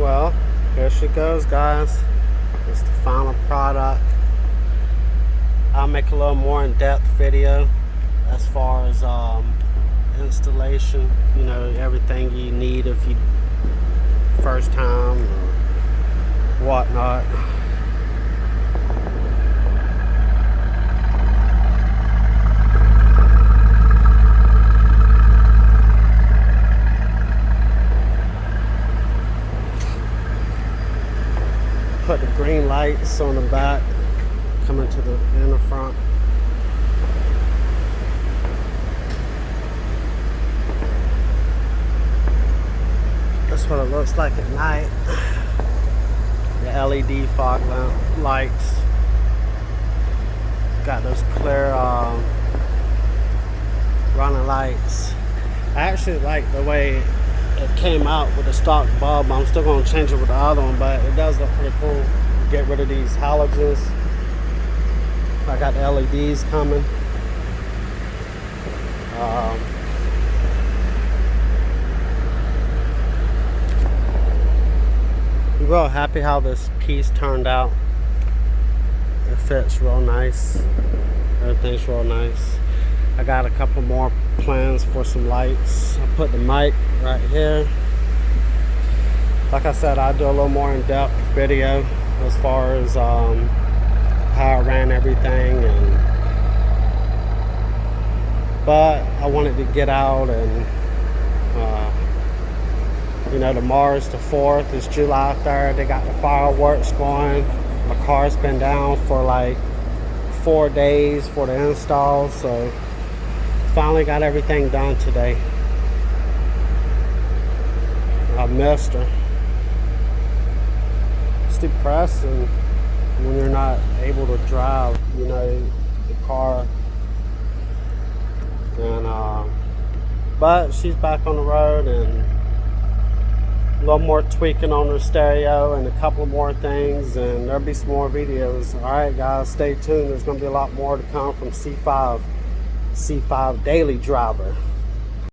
Well, here she goes, guys. It's the final product. I'll make a little more in-depth video as far as installation, you know, everything you need if you first time or whatnot. Put the green lights on the back, coming to the in the front. That's what it looks like at night. The LED fog lamp lights. Got those clear running lights. I actually like the way it came out with the stock bulb. I'm still going to change it with the other one, but it does look pretty cool. Get rid of these halogens. I got the LEDs coming. I'm real happy how this piece turned out. It fits real nice. Everything's real nice. I got a couple more plans for some lights. I put the mic right here. Like I said, I'll do a little more in-depth video as far as how I ran everything, but I wanted to get out and you know, tomorrow's the 4th, it's July 3rd, they got the fireworks going. My car's been down for like 4 days for the install, so finally got everything done today. I missed her. It's depressing when you're not able to drive, you know, the car. And but she's back on the road, and a little more tweaking on her stereo and a couple more things, and there'll be some more videos. All right, guys, stay tuned. There's going to be a lot more to come from C5 Daily Driver.